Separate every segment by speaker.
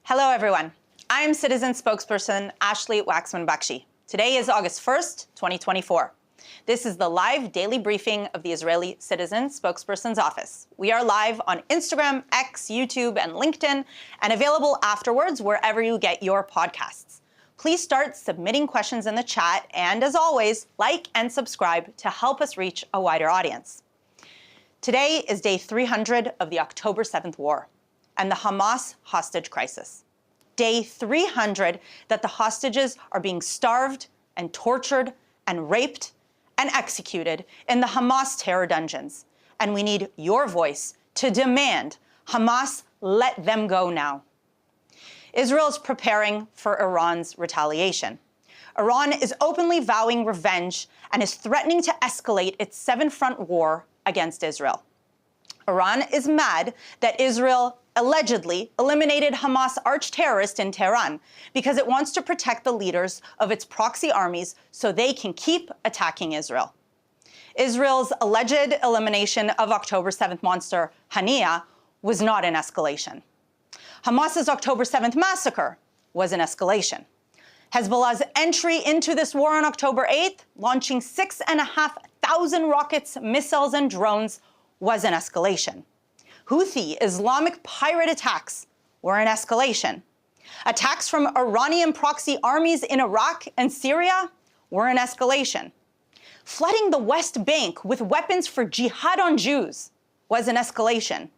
Speaker 1: Hello, everyone. I'm citizen spokesperson Ashley Waxman Bakshi. Today is August 1st, 2024. This is the live daily briefing of the Israeli Citizen Spokespersons Office. We are live on Instagram, X, YouTube, and LinkedIn, and available afterwards wherever you get your podcasts. Please start submitting questions in the chat, and as always, like and subscribe to help us reach a wider audience. Today is day 300 of the October 7th war and the Hamas hostage crisis. Day 300 that the hostages are being starved and tortured and raped and executed in the Hamas terror dungeons. And we need your voice to demand Hamas let them go now. Israel is preparing for Iran's retaliation. Iran is openly vowing revenge and is threatening to escalate its seven-front war against Israel. Iran is mad that Israel allegedly eliminated Hamas arch-terrorist in Tehran because it wants to protect the leaders of its proxy armies so they can keep attacking Israel. Israel's alleged elimination of October 7th monster Haniya was not an escalation. Hamas's October 7th massacre was an escalation. Hezbollah's entry into this war on October 8th, launching 6,500 rockets, missiles, and drones, was an escalation. Houthi Islamic pirate attacks were an escalation. Attacks from Iranian proxy armies in Iraq and Syria were an escalation. Flooding the West Bank with weapons for jihad on Jews was an escalation.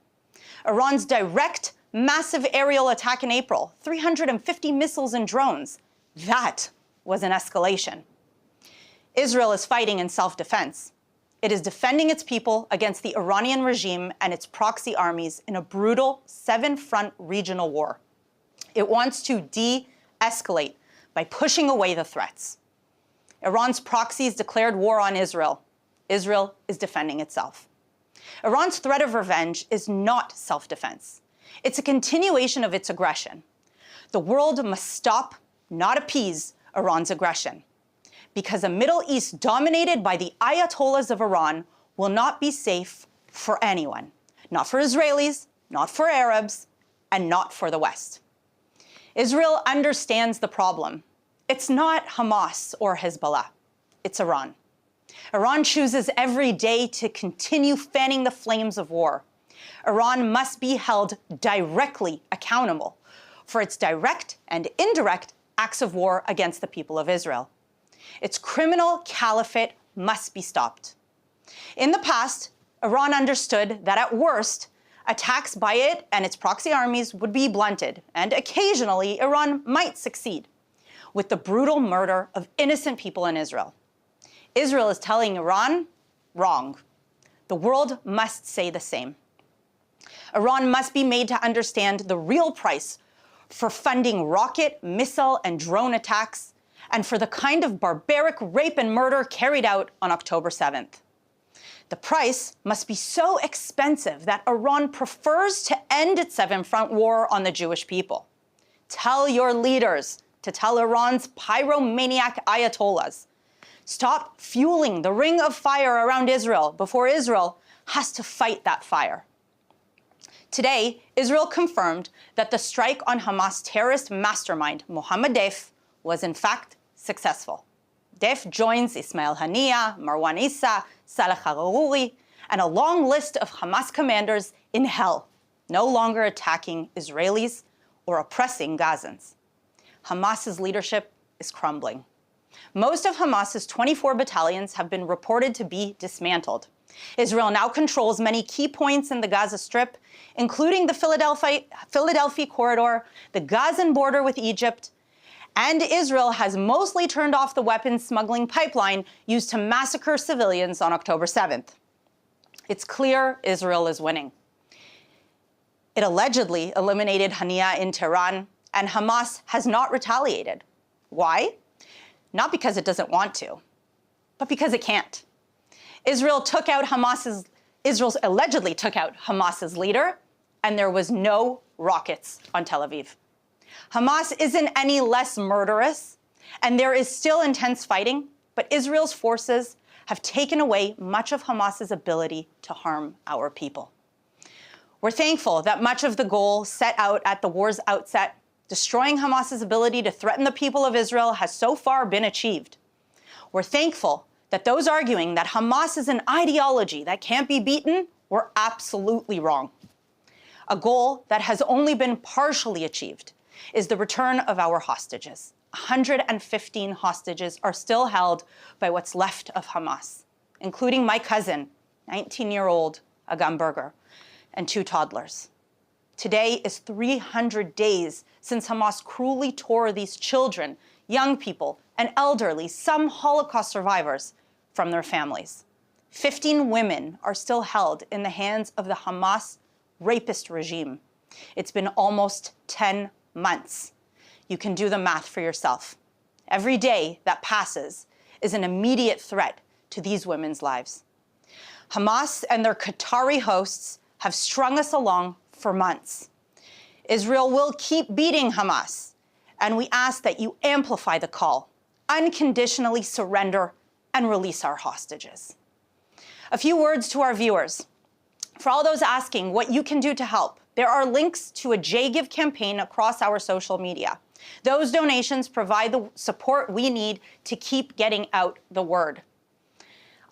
Speaker 1: Iran's direct, massive aerial attack in April, 350 missiles and drones, that was an escalation. Israel is fighting in self-defense. It is defending its people against the Iranian regime and its proxy armies in a brutal seven-front regional war. It wants to de-escalate by pushing away the threats. Iran's proxies declared war on Israel. Israel is defending itself. Iran's threat of revenge is not self-defense. It's a continuation of its aggression. The world must stop, not appease, Iran's aggression, because a Middle East dominated by the Ayatollahs of Iran will not be safe for anyone. Not for Israelis, not for Arabs, and not for the West. Israel understands the problem. It's not Hamas or Hezbollah. It's Iran. Iran chooses every day to continue fanning the flames of war. Iran must be held directly accountable for its direct and indirect acts of war against the people of Israel. Its criminal caliphate must be stopped. In the past, Iran understood that at worst, attacks by it and its proxy armies would be blunted, and occasionally Iran might succeed with the brutal murder of innocent people in Israel. Israel is telling Iran, wrong. The world must say the same. Iran must be made to understand the real price for funding rocket, missile, and drone attacks, and for the kind of barbaric rape and murder carried out on October 7th. The price must be so expensive that Iran prefers to end its seven-front war on the Jewish people. Tell your leaders to tell Iran's pyromaniac ayatollahs, stop fueling the ring of fire around Israel before Israel has to fight that fire. Today, Israel confirmed that the strike on Hamas terrorist mastermind Mohammed Deif was in fact successful. Deif joins Ismail Haniya, Marwan Issa, Saleh Haruri, and a long list of Hamas commanders in hell, no longer attacking Israelis or oppressing Gazans. Hamas's leadership is crumbling. Most of Hamas's 24 battalions have been reported to be dismantled. Israel now controls many key points in the Gaza Strip, including the Philadelphia corridor, the Gazan border with Egypt, and Israel has mostly turned off the weapons smuggling pipeline used to massacre civilians on October 7th. It's clear Israel is winning. It allegedly eliminated Haniya in Tehran, and Hamas has not retaliated. Why? Not because it doesn't want to, but because it can't. Israel allegedly took out Hamas's leader, and there was no rockets on Tel Aviv. Hamas isn't any less murderous, and there is still intense fighting, but Israel's forces have taken away much of Hamas's ability to harm our people. We're thankful that much of the goal set out at the war's outset Destroying Hamas's ability to threaten the people of Israel has so far been achieved. We're thankful that those arguing that Hamas is an ideology that can't be beaten were absolutely wrong. A goal that has only been partially achieved is the return of our hostages. 115 hostages are still held by what's left of Hamas, including my cousin, 19-year-old Agam Berger, and 2 toddlers. Today is 300 days since Hamas cruelly tore these children, young people, and elderly, some Holocaust survivors, from their families. 15 women are still held in the hands of the Hamas rapist regime. It's been almost 10 months. You can do the math for yourself. Every day that passes is an immediate threat to these women's lives. Hamas and their Qatari hosts have strung us along for months. Israel will keep beating Hamas, and we ask that you amplify the call, unconditionally surrender and release our hostages. A few words to our viewers. For all those asking what you can do to help, there are links to a JGive campaign across our social media. Those donations provide the support we need to keep getting out the word.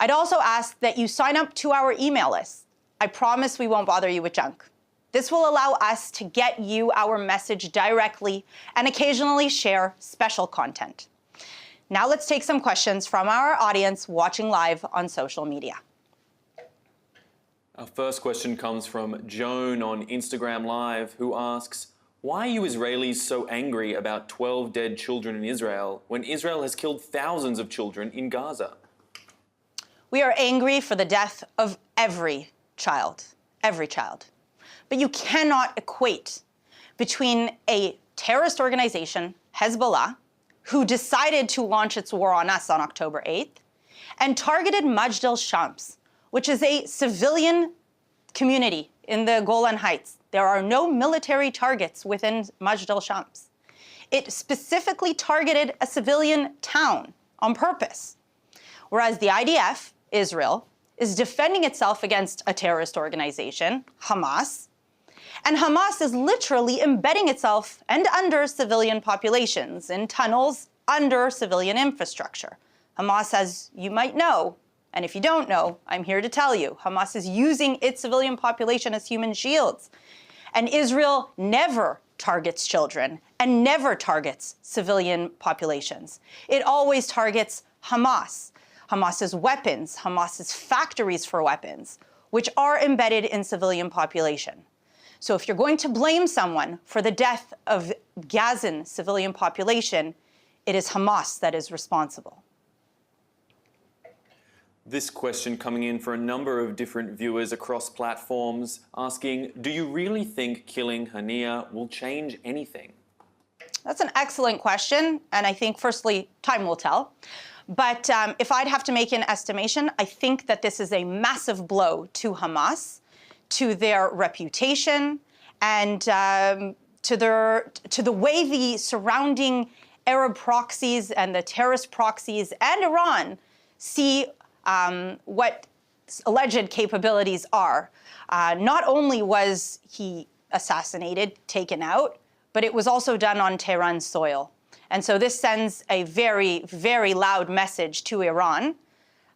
Speaker 1: I'd also ask that you sign up to our email list. I promise we won't bother you with junk. This will allow us to get you our message directly and occasionally share special content. Now let's take some questions from our audience watching live on social media.
Speaker 2: Our first question comes from Joan on Instagram Live, who asks, why are you Israelis so angry about 12 dead children in Israel when Israel has killed thousands of children in Gaza?
Speaker 1: We are angry for the death of every child. But you cannot equate between a terrorist organization, Hezbollah, who decided to launch its war on us on October 8th, and targeted Majd al-Shams, which is a civilian community in the Golan Heights. There are no military targets within Majd al-Shams. It specifically targeted a civilian town on purpose, whereas the IDF, Israel, is defending itself against a terrorist organization, Hamas, and Hamas is literally embedding itself and under civilian populations in tunnels under civilian infrastructure. Hamas, as you might know, and if you don't know, I'm here to tell you, Hamas is using its civilian population as human shields. And Israel never targets children and never targets civilian populations. It always targets Hamas, Hamas's weapons, Hamas's factories for weapons, which are embedded in civilian population. So if you're going to blame someone for the death of Gazan civilian population, it is Hamas that is responsible.
Speaker 2: This question coming in for a number of different viewers across platforms, asking, do you really think killing Hania will change anything?
Speaker 1: That's an excellent question, and I think, firstly, time will tell. But if I'd have to make an estimation, I think that this is a massive blow to Hamas, to their reputation, and to the way the surrounding Arab proxies and the terrorist proxies and Iran see what alleged capabilities are. Not only was he assassinated, taken out, but it was also done on Tehran's soil. And so this sends a very, very loud message to Iran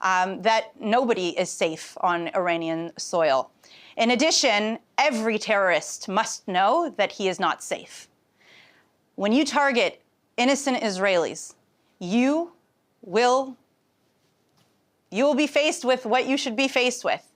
Speaker 1: that nobody is safe on Iranian soil. In addition, every terrorist must know that he is not safe. When you target innocent Israelis, you will be faced with what you should be faced with.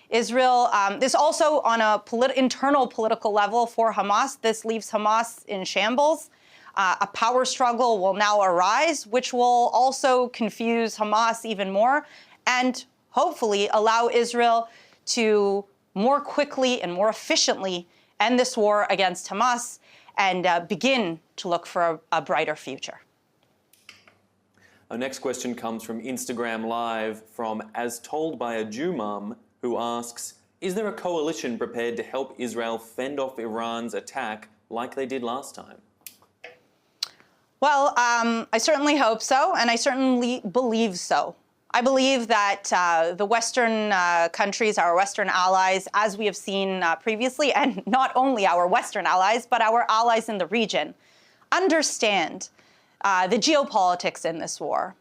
Speaker 1: Israel, this also on a internal political level for Hamas, this leaves Hamas in shambles. A power struggle will now arise, which will also confuse Hamas even more and hopefully allow Israel to more quickly and more efficiently end this war against Hamas and begin to look for a brighter future.
Speaker 2: Our next question comes from Instagram Live from As Told by a Jew Mum, who asks, is there a coalition prepared to help Israel fend off Iran's attack like they did last time?
Speaker 1: Well, I certainly hope so, and I certainly believe so. I believe that the Western countries, our Western allies, as we have seen previously, and not only our Western allies, but our allies in the region, understand the geopolitics in this war.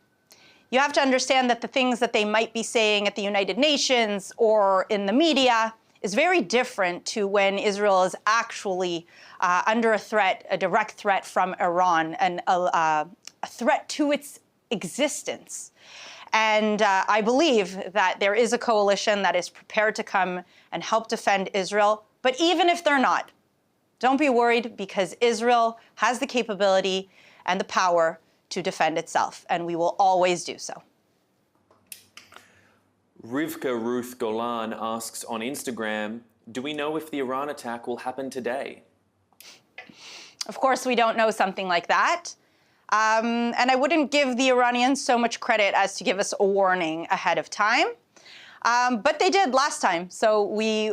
Speaker 1: You have to understand that the things that they might be saying at the United Nations or in the media is very different to when Israel is actually under a threat, a direct threat from Iran, and a threat to its existence. And I believe that there is a coalition that is prepared to come and help defend Israel. But even if they're not, don't be worried, because Israel has the capability and the power to defend itself, and we will always do so.
Speaker 2: Rivka Ruth Golan asks on Instagram, do we know if the Iran attack will happen today?
Speaker 1: Of course, we don't know something like that. And I wouldn't give the Iranians so much credit as to give us a warning ahead of time. But they did last time, so we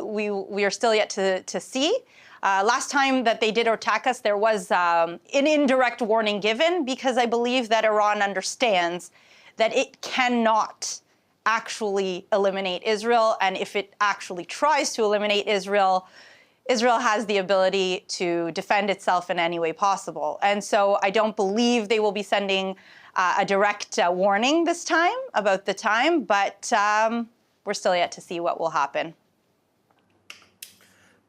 Speaker 1: are still yet to see. Last time that they did attack us, there was an indirect warning given, because I believe that Iran understands that it cannot actually eliminate Israel. And if it actually tries to eliminate Israel, Israel has the ability to defend itself in any way possible. And so I don't believe they will be sending a direct warning this time about the time, but we're still yet to see what will happen.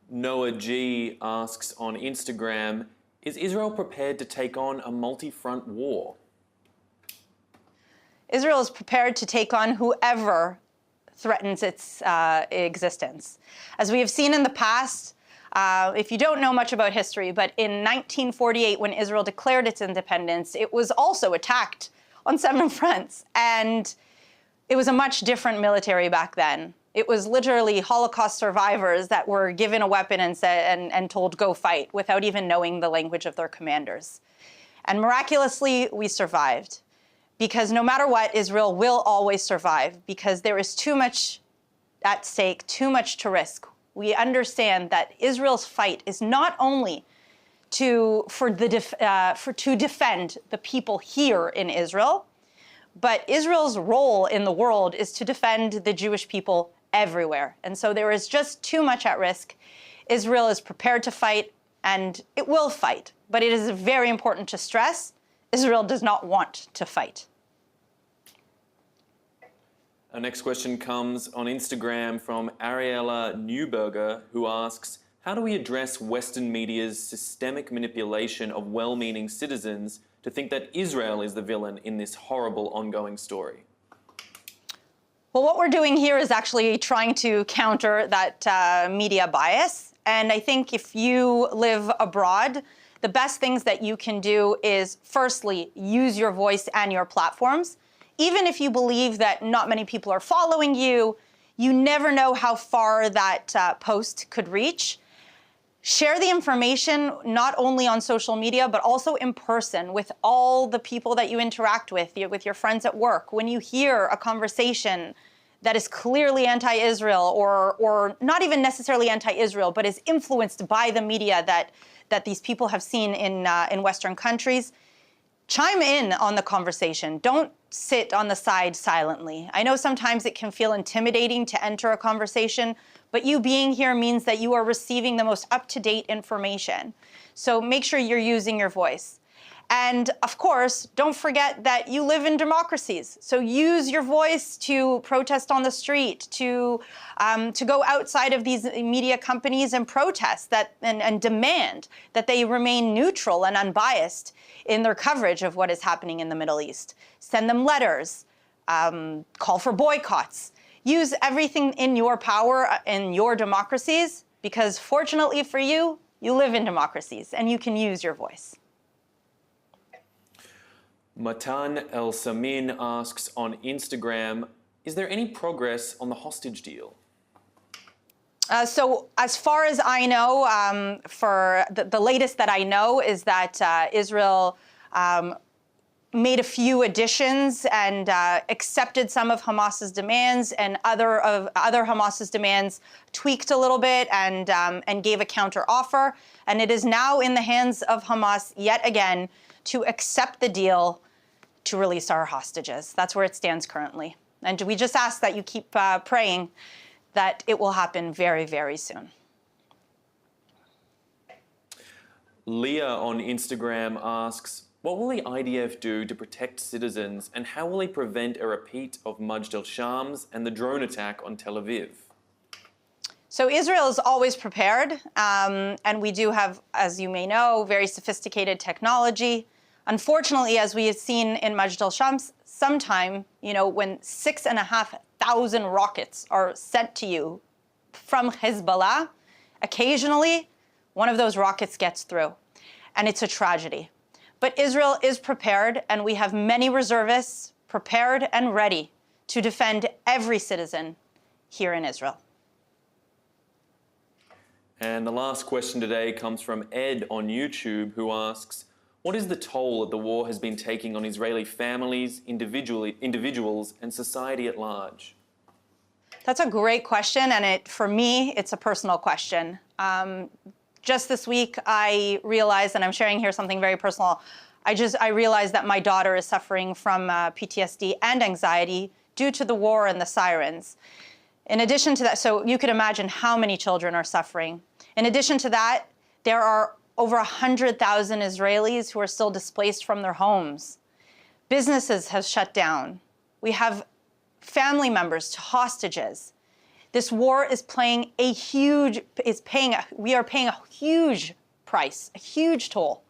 Speaker 2: Noah G asks on Instagram, is Israel prepared to take on a multi-front war?
Speaker 1: Israel is prepared to take on whoever threatens its existence. As we have seen in the past, if you don't know much about history, but in 1948, when Israel declared its independence, it was also attacked on 7 fronts. And it was a much different military back then. It was literally Holocaust survivors that were given a weapon and told, go fight, without even knowing the language of their commanders. And miraculously, we survived. Because no matter what, Israel will always survive, because there is too much at stake, too much to risk. We understand that Israel's fight is not only to defend the people here in Israel, but Israel's role in the world is to defend the Jewish people everywhere. And so there is just too much at risk. Israel is prepared to fight, and it will fight. But it is very important to stress, Israel does not want to fight.
Speaker 2: Our next question comes on Instagram from Ariella Newberger, who asks, how do we address Western media's systemic manipulation of well-meaning citizens to think that Israel is the villain in this horrible ongoing story?
Speaker 1: Well, what we're doing here is actually trying to counter that media bias. And I think if you live abroad, the best things that you can do is, firstly, use your voice and your platforms. Even if you believe that not many people are following you, you never know how far that post could reach. Share the information not only on social media, but also in person with all the people that you interact with your friends at work. When you hear a conversation that is clearly anti-Israel, or not even necessarily anti-Israel, but is influenced by the media that these people have seen in Western countries, chime in on the conversation. Don't sit on the side silently. I know sometimes it can feel intimidating to enter a conversation, but you being here means that you are receiving the most up-to-date information. So make sure you're using your voice. And of course, don't forget that you live in democracies. So use your voice to protest on the street, to go outside of these media companies and protest that and demand that they remain neutral and unbiased in their coverage of what is happening in the Middle East. Send them letters, call for boycotts. Use everything in your power in your democracies, because fortunately for you, you live in democracies and you can use your voice.
Speaker 2: Matan El Samin asks on Instagram, is there any progress on the hostage deal?
Speaker 1: So as far as I know, for the latest that I know is that Israel made a few additions and accepted some of Hamas's demands, and other Hamas's demands tweaked a little bit and gave a counter offer. And it is now in the hands of Hamas yet again to accept the deal to release our hostages. That's where it stands currently. And we just ask that you keep praying that it will happen very, very soon.
Speaker 2: Leah on Instagram asks, what will the IDF do to protect citizens, and how will he prevent a repeat of Majd al-Shams and the drone attack on Tel Aviv?
Speaker 1: So Israel is always prepared, and we do have, as you may know, very sophisticated technology. Unfortunately, as we have seen in Majd al-Shams, sometime, when 6,500 rockets are sent to you from Hezbollah, occasionally one of those rockets gets through, and it's a tragedy. But Israel is prepared, and we have many reservists prepared and ready to defend every citizen here in Israel.
Speaker 2: And the last question today comes from Ed on YouTube, who asks, what is the toll that the war has been taking on Israeli families, individuals, and society at large?
Speaker 1: That's a great question, and for me, it's a personal question. Just this week, I realized, and I'm sharing here something very personal, I realized that my daughter is suffering from PTSD and anxiety due to the war and the sirens. In addition to that, so you could imagine how many children are suffering. In addition to that, there are over 100,000 Israelis who are still displaced from their homes. Businesses have shut down. We have family members to hostages. This war is we are paying a huge price, a huge toll,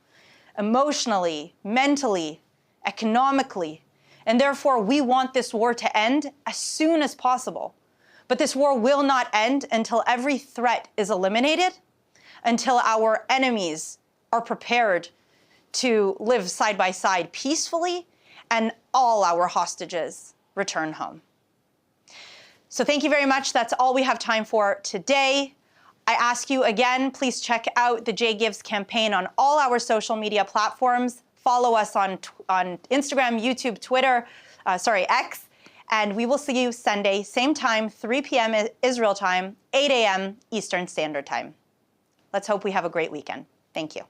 Speaker 1: emotionally, mentally, economically, and therefore we want this war to end as soon as possible. But this war will not end until every threat is eliminated, until our enemies are prepared to live side by side peacefully, and all our hostages return home. So thank you very much. That's all we have time for today. I ask you again, please check out the J Gives campaign on all our social media platforms. Follow us on Instagram, YouTube, Twitter, X. And we will see you Sunday, same time, 3 p.m. Israel time, 8 a.m. Eastern Standard Time. Let's hope we have a great weekend. Thank you.